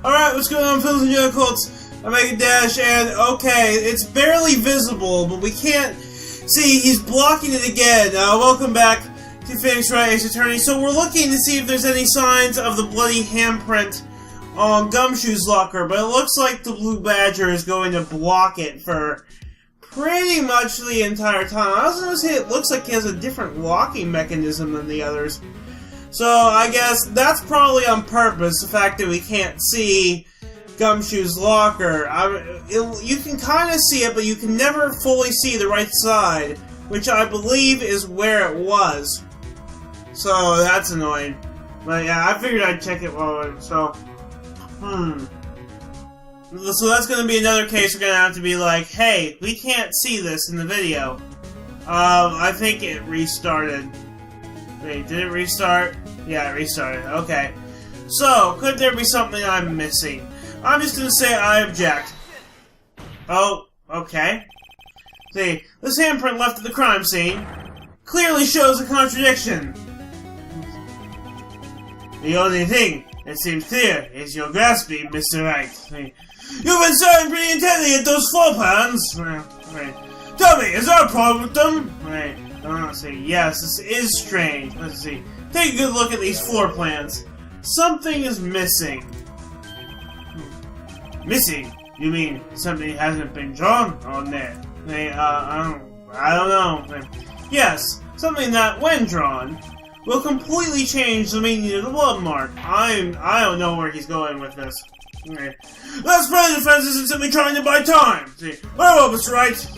Alright, what's going on, Phils and Unicorns? I'm making dash, and okay, it's barely visible, but we can't see. He's blocking it again. Welcome back to Phoenix Wright Ace Attorney. So we're looking to see if there's any signs of the bloody handprint on Gumshoe's locker, but it looks like the Blue Badger is going to block it for pretty much the entire time. I was going to say it looks like he has a different locking mechanism than the others. So I guess that's probably on purpose, the fact that we can't see Gumshoe's locker. You can kind of see it, but you can never fully see the right side, which I believe is where it was. So that's annoying. But yeah, I figured I'd check it while so that's going to be another case we're going to have to be like, hey, we can't see this in the video. I think it restarted. Wait, did it restart? Yeah, it restarted. Okay. So, could there be something I'm missing? I'm just going to say I object. Oh, okay. See, this handprint left at the crime scene clearly shows a contradiction. The only thing that seems clear is your grasping, Mr. Wright. See, you've been staring pretty intently at those floor plans. Right. Tell me, is there a problem with them? Right. Let's see. Yes, this is strange. Let's see. Take a good look at these floor plans. Something is missing. Missing? You mean something hasn't been drawn on there? I don't know. Yes, something that, when drawn, will completely change the meaning of the blood mark. I don't know where he's going with this. Okay. That's probably the defense isn't simply trying to buy time. See, very well, Mr. Wright.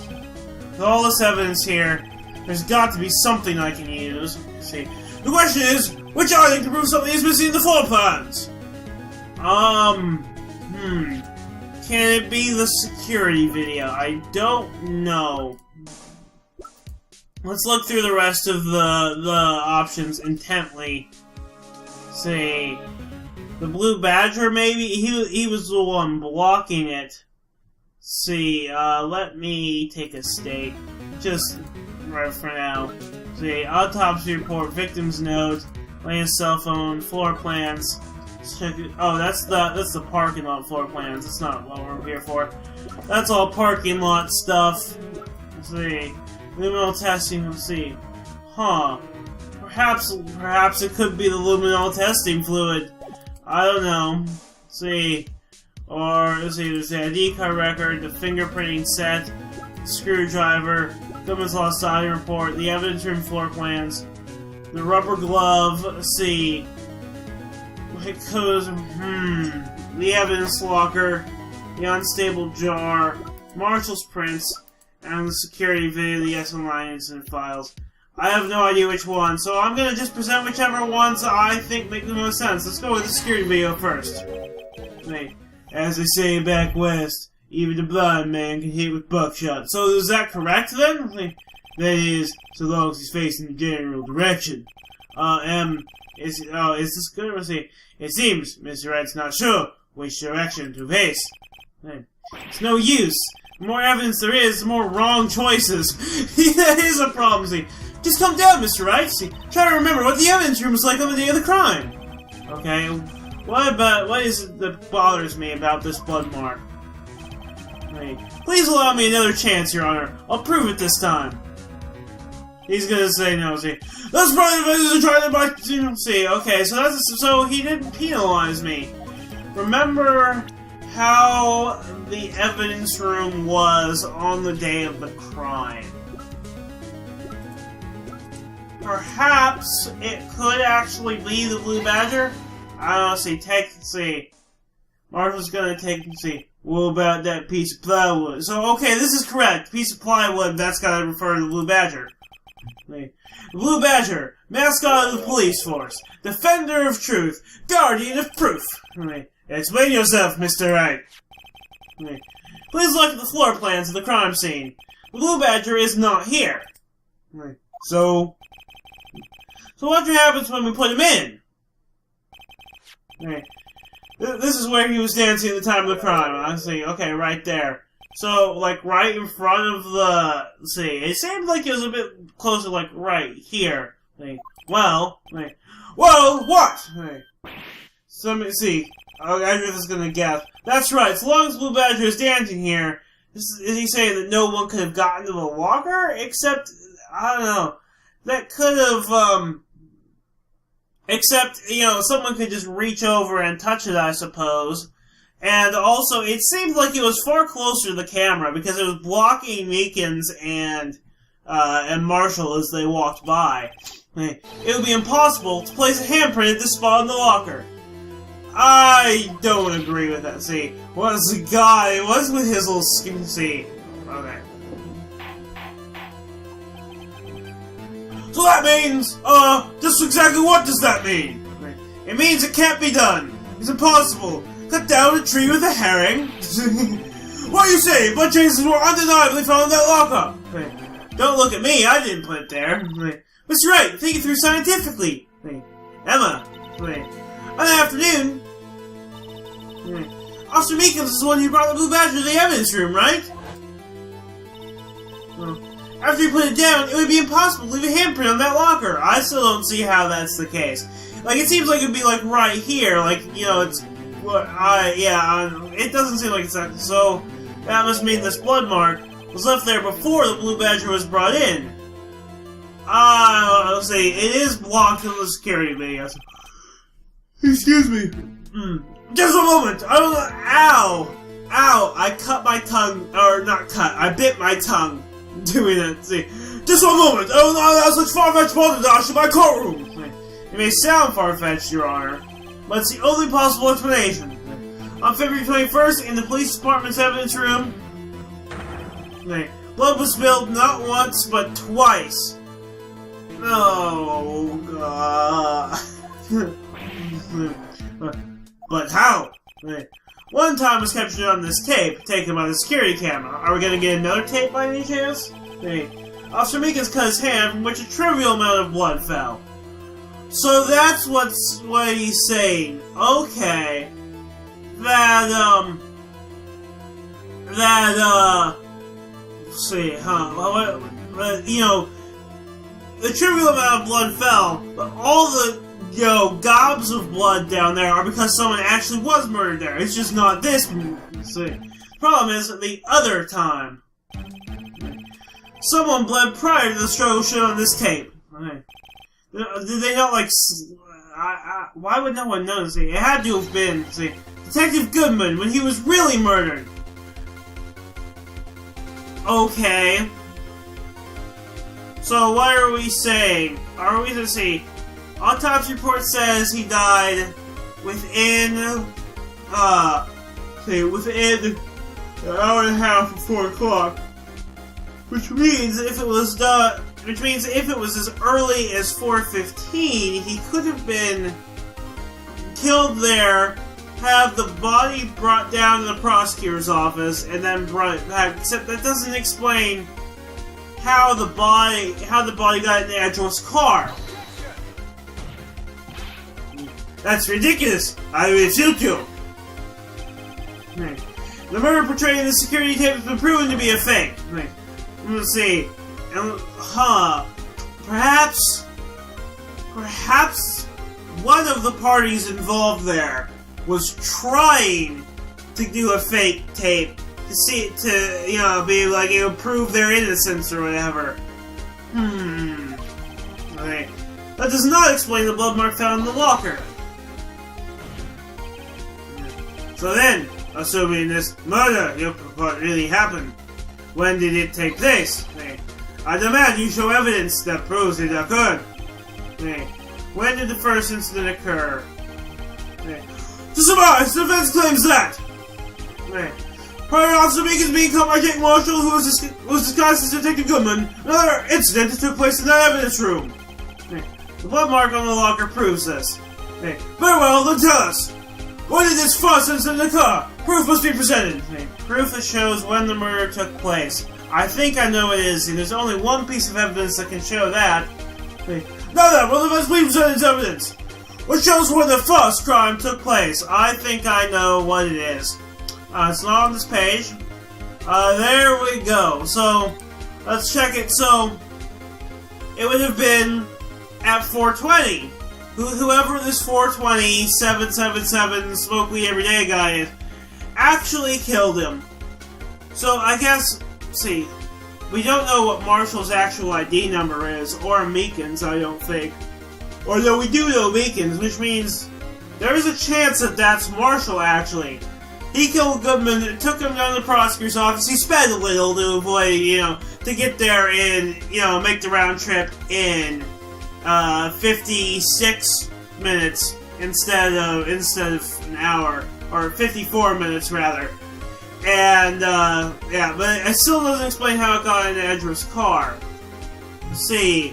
With all this evidence here, there's got to be something I can use. See, the question is, which item can prove something is missing in the floor plans? Can it be the security video? I don't know. Let's look through the rest of the options intently. See, the Blue Badger maybe? He was the one blocking it. See, let me take a stake. Just right for now. See, autopsy report, victim's note, Lane's cell phone, floor plans. Let's check it. Oh, that's the parking lot floor plans. That's not what we're here for. That's all parking lot stuff. Let's see. Luminol testing, let's see. Huh. Perhaps it could be the luminol testing fluid. I don't know. Let's see. Or, let's see, there's the ID card record, the fingerprinting set, screwdriver, government's lost audio report, the evidence room floor plans, the rubber glove, let's see. It goes, the evidence locker, the unstable jar, Marshall's prints, and the security video, the S-Online incident files. I have no idea which one, so I'm gonna just present whichever ones I think make the most sense. Let's go with the security video first. Wait. As they say back west, even the blind man can hit with buckshot. So is that correct then? That is, so long as he's facing the general direction. Is this good? Let's see. It seems Mr. Wright's not sure which direction to face. It's no use. The more evidence there is, the more wrong choices. That is a problem. See, just calm down, Mr. Wright. See, try to remember what the evidence room was like on the day of the crime. Okay. What is it that bothers me about this blood mark? Wait, please allow me another chance, Your Honor. I'll prove it this time. He's gonna say no. See, that's probably the business of trying to buy. See, okay, so he didn't penalize me. Remember how the evidence room was on the day of the crime. Perhaps it could actually be the Blue Badger. I don't know, see, Marshall's gonna what about that piece of plywood? So, okay, this is correct. Piece of plywood, that's gotta refer to the Blue Badger. The Blue Badger, mascot of the police force, defender of truth, guardian of proof. Explain yourself, Mr. Wright. Please look at the floor plans of the crime scene. The Blue Badger is not here. So what happens when we put him in? This is where he was dancing at the time of the crime. I see. Okay, right there. So, like, right in front of the... Let's see. It seemed like it was a bit closer, like, right here. Well, what? So, let me see. Oh, Edgar's gonna guess. That's right, as long as Blue Badger is dancing here, is he saying that no one could have gotten to the locker? Except, I don't know, that could have, except, someone could just reach over and touch it, I suppose. And also, it seemed like it was far closer to the camera, because it was blocking Meekins and Marshall as they walked by. It would be impossible to place a handprint at this spot in the locker. I don't agree with that. See, what's with his little skin? See, okay. So that means, just exactly what does that mean? It means it can't be done. It's impossible. Cut down a tree with a herring? What you say? Blood traces were undeniably found in that locker. Don't look at me, I didn't put it there. That's right, think it through scientifically. Emma, on the afternoon, Officer Meekins is the one who brought the Blue Badger to the evidence room, right? After you put it down, it would be impossible to leave a handprint on that locker. I still don't see how that's the case. Like, it seems like it'd be, like, right here. Like, it's... it doesn't seem like it's that. So, that must mean this blood mark was left there before the Blue Badger was brought in. Let's see. It is blocked in the security video. Excuse me. Just a moment. I don't know. Ow! Ow! I cut my tongue. Or, not cut. I bit my tongue doing that. See. Just one moment. I don't know how such far-fetched balderdash in my courtroom. It may sound far-fetched, Your Honor, but it's the only possible explanation. On February 21st, in the police department's evidence room, blood was spilled not once, but twice. Oh, God. But how? One time was captured on this tape, taken by the security camera. Are we gonna get another tape by any chance? Officer Meekins cut his hand, from which a trivial amount of blood fell. So that's what he's saying. Okay. Let's see, the trivial amount of blood fell, but all the, gobs of blood down there are because someone actually was murdered there. It's just not this. See. Problem is, the other time, someone bled prior to the struggle shown on this tape. Okay. Did they not, like, why would no one notice it? It had to have been, see, Detective Goodman when he was really murdered. Okay. So what are we saying? Are we to see? Autopsy report says he died within, within an hour and a half of 4 o'clock. Which means if it was as early as 4:15, he could have been killed there, have the body brought down to the prosecutor's office, and then brought it back. Except that doesn't explain how the body got in Edgar's car. That's ridiculous. I refute you. The murder portrayed in the security tape has been proven to be a fake. Let's see. Perhaps one of the parties involved there was trying to do a fake tape to be like, prove their innocence or whatever. Okay. That does not explain the blood mark found in the locker. So then, assuming this murder, what really happened, when did it take place? I demand you show evidence that proves it occurred. When did the first incident occur? To survive, the defense claims that. Prior to Officer Meekins being caught by Jake Marshall, who was disguised as Detective Goodman, another incident took place in that evidence room. The blood mark on the locker proves this. Very well, then tell us. When did this first incident occur? Proof must be presented. Proof that shows when the murder took place. I think I know what it is, and there's only one piece of evidence that can show that. Now then, will the defense please present its evidence? What shows when the first crime took place? I think I know what it is. It's not on this page. There we go. So, let's check it. So, it would have been at 4:20. whoever this 420-777 smoke weed everyday guy is, actually killed him. So I guess, see, we don't know what Marshall's actual ID number is, or Meekin's, I don't think. Although we do know Meekin's, which means there is a chance that that's Marshall, actually. He killed Goodman, took him down to the prosecutor's office, he sped a little to avoid, to get there in, make the round trip in 56 minutes instead of an hour, or 54 minutes rather. And, yeah, but it still doesn't explain how it got into Edgeworth's car. See.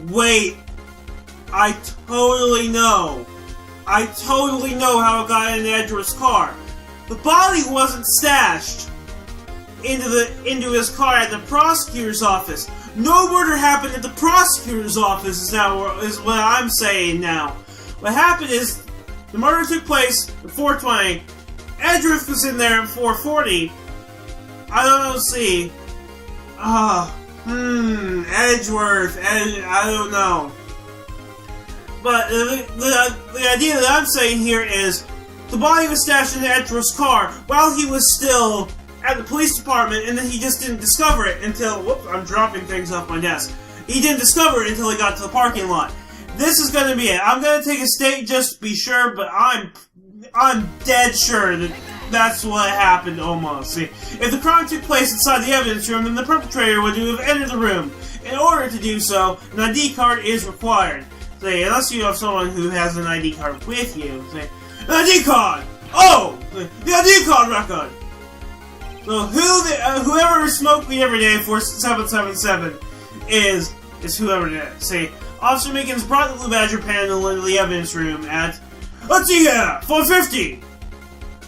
Wait. I totally know how it got into Edgeworth's car. The body wasn't stashed into his car at the prosecutor's office. No murder happened at the prosecutor's office is what I'm saying now. What happened is the murder took place at 4:20. Edgeworth was in there at 4:40. I don't know, see. Edgeworth. I don't know. But the idea that I'm saying here is the body was stashed in Edgeworth's car while he was still at the police department, and then he just didn't discover it until... Whoops, I'm dropping things off my desk. He didn't discover it until he got to the parking lot. This is going to be it. I'm going to take a state just to be sure, but I'm dead sure that that's what happened almost. See, if the crime took place inside the evidence room, then the perpetrator would have entered the room. In order to do so, an ID card is required. See, unless you have someone who has an ID card with you. See, an ID card! Oh! The ID card record! So whoever smoked me every day for 777 is whoever it is. See, Officer Meekins brought the Blue Badger panel into the evidence room at, let's see here, 450!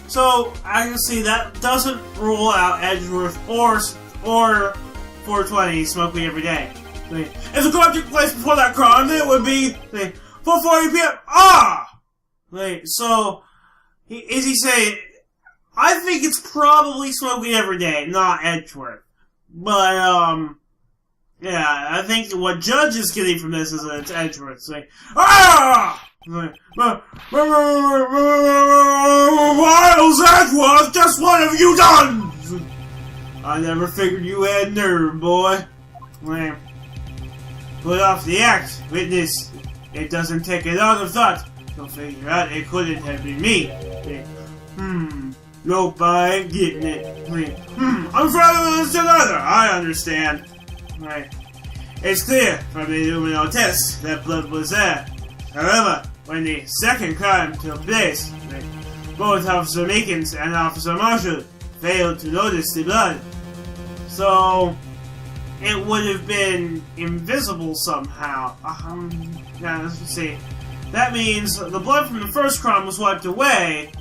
So, I can see that doesn't rule out Edgeworth or 420 smoke me every day. See, if the crime took place before that crime, then it would be 4:40 p.m. See, so, is he saying... I think it's probably smoking every day, not Edgeworth. But, yeah, I think what Judge is getting from this is that it's Edgeworth saying, Miles Edgeworth, just what have you done? I never figured you had nerve, boy. Put off the act, witness. It doesn't take a lot of thought to figure out it couldn't have been me. Nope, I ain't getting it. I'm further than another. I understand. Right. It's clear from the luminol test that blood was there. However, when the second crime took place, both Officer Meekins and Officer Marshall failed to notice the blood. So, it would have been invisible somehow. Now, let's see. That means the blood from the first crime was wiped away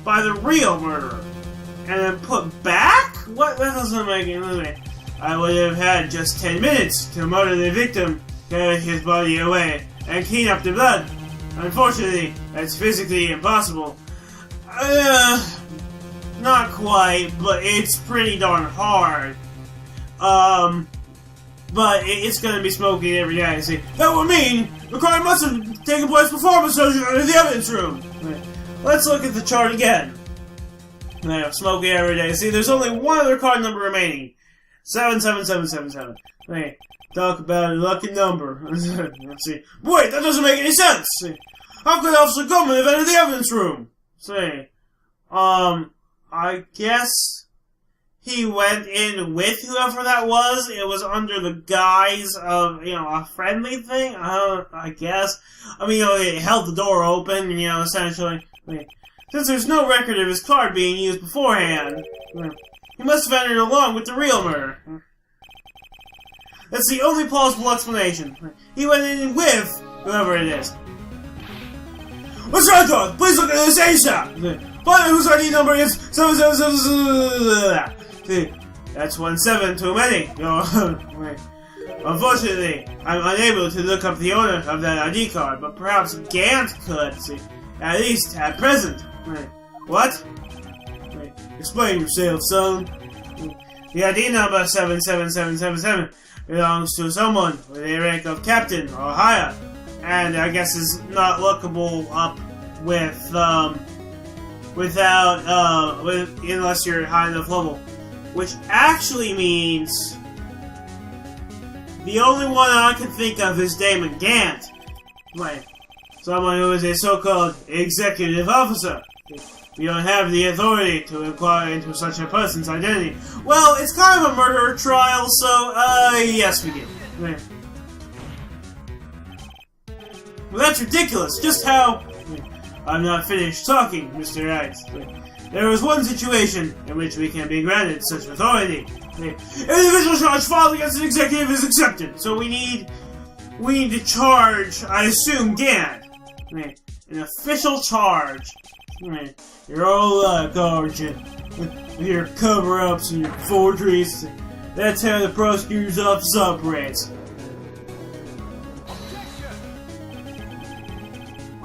by the real murderer, and then put back? What? That doesn't make any sense. I would have had just 10 minutes to murder the victim, carry his body away, and clean up the blood. Unfortunately, that's physically impossible. Not quite, but it's pretty darn hard. But it's gonna be smoking every day. See, that would mean the crime must have taken place before the surgery in the evidence room. Let's look at the chart again. Now, smoking every day. See, there's only one other card number remaining. 77777. Okay, talk about a lucky number. Let's see. Wait, that doesn't make any sense! See, how could Officer Goldman have entered the evidence room? See, I guess he went in with whoever that was. It was under the guise of, a friendly thing? I guess. I mean, it held the door open, essentially. Since there's no record of his card being used beforehand, he must have entered along with the real murder. That's the only plausible explanation. He went in with whoever it is. What's wrong, Dog? Please look at this ASAP! Find out whose ID number is 777. That's 17 too many. Unfortunately, I'm unable to look up the owner of that ID card, but perhaps Gant could. At least at present. What? Explain yourself, son. The ID number 77777 belongs to someone with a rank of captain or higher. and I guess is not lookable up with unless you're at high enough level, which actually means the only one I can think of is Damon Gant, right? Someone who is a so-called executive officer. We don't have the authority to inquire into such a person's identity. Well, it's kind of a murder trial, so, yes we do. Right. Well, that's ridiculous. Just how... I'm not finished talking, Mr. Wright. There is one situation in which we can be granted such authority. Individual charge filed against an executive is accepted. So we need to charge, I assume, Gant. An official charge. You're all luck, aren't you? With your cover-ups and your forgeries. That's how the prosecutor's office operates.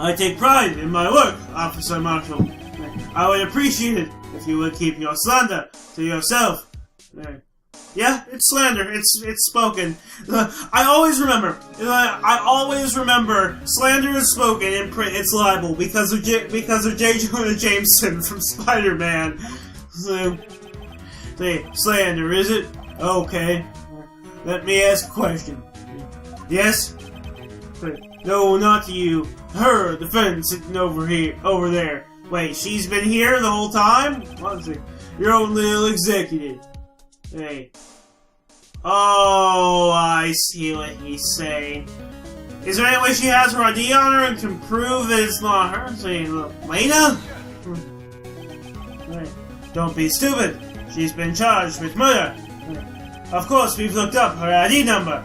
I take pride in my work, Officer Marshall. I would appreciate it if you would keep your slander to yourself. Yeah, it's slander. It's spoken. I always remember. Slander is spoken in print. It's libel because of J. Jonah Jameson from Spider-Man. So, slander, is it? Okay. Let me ask a question. Yes? No, not to you. Her, the friend sitting over there. Wait, she's been here the whole time? Your own little executive. Hey. Oh, I see what he's saying. Is there any way she has her ID on her and can prove that it's not her? Say, Lena? Don't be stupid. She's been charged with murder. Of course, we've looked up her ID number.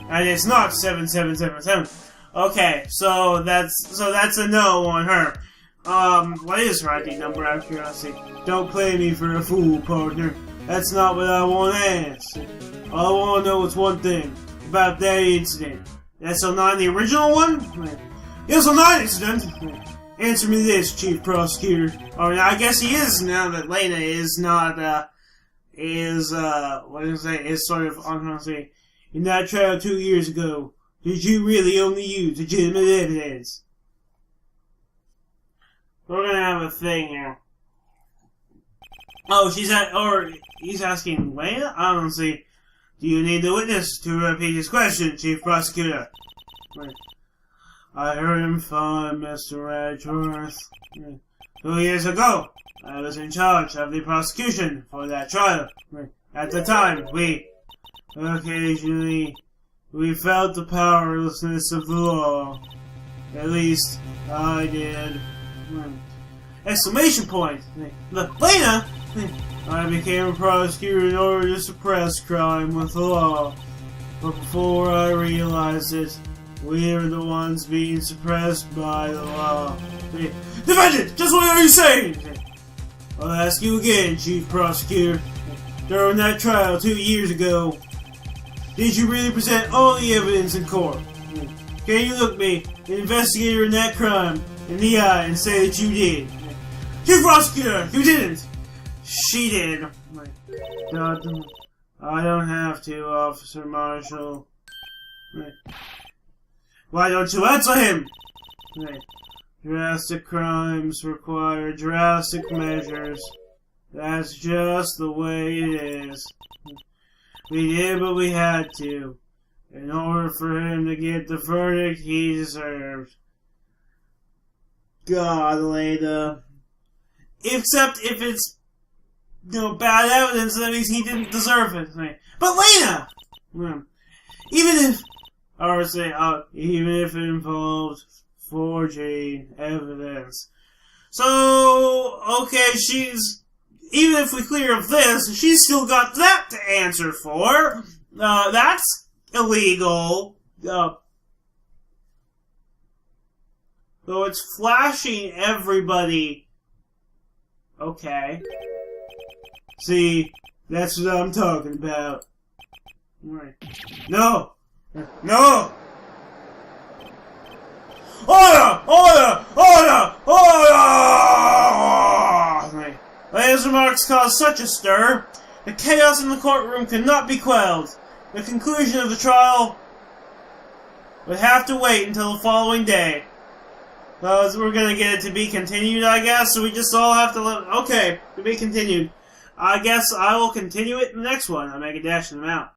And it's not 7777. Okay, so that's a no on her. What is her ID number, out of curiosity? Don't play me for a fool, partner. That's not what I want to ask. All I want to know is one thing about that incident. The SL9, the original one? The SL9 incident? Answer me this, Chief Prosecutor. I mean, I guess he is now that Lena is not, is sort of, I'm gonna say, in that trial 2 years ago, did you really only use legitimate evidence? We're gonna have a thing here. Oh, he's asking Lena? I don't see. Do you need the witness to repeat his question, Chief Prosecutor? I heard him fine, Mr. Radgeworth. 2 years ago, I was in charge of the prosecution for that trial. At the time, we felt the powerlessness of the law. At least, I did. Exclamation point! Lena! I became a prosecutor in order to suppress crime with the law. But before I realized it, we were the ones being suppressed by the law. Defendant! Just what are you saying? I'll ask you again, Chief Prosecutor. During that trial 2 years ago, did you really present all the evidence in court? Can you look me, an investigator in that crime, in the eye and say that you did? Chief Prosecutor, you didn't! She did. God, I don't have to, Officer Marshall. Why don't you answer him? Drastic crimes require drastic measures. That's just the way it is. We did what we had to, in order for him to get the verdict he deserved. God, Lena. Except if it's, bad evidence, that means he didn't deserve it. But Lena! Even if it involved forging evidence. So, okay, even if we clear up this, she's still got that to answer for. That's illegal. So it's flashing everybody. Okay. See, that's what I'm talking about. Right. No! No! Order! Order! Order! Order! Right. Lena's remarks caused such a stir. The chaos in the courtroom could not be quelled. The conclusion of the trial We have to wait until the following day. Because we're gonna get it to be continued, I guess, so we just all have to let... Okay, to be continued. I guess I will continue it in the next one. I'll make a dash and I'm out.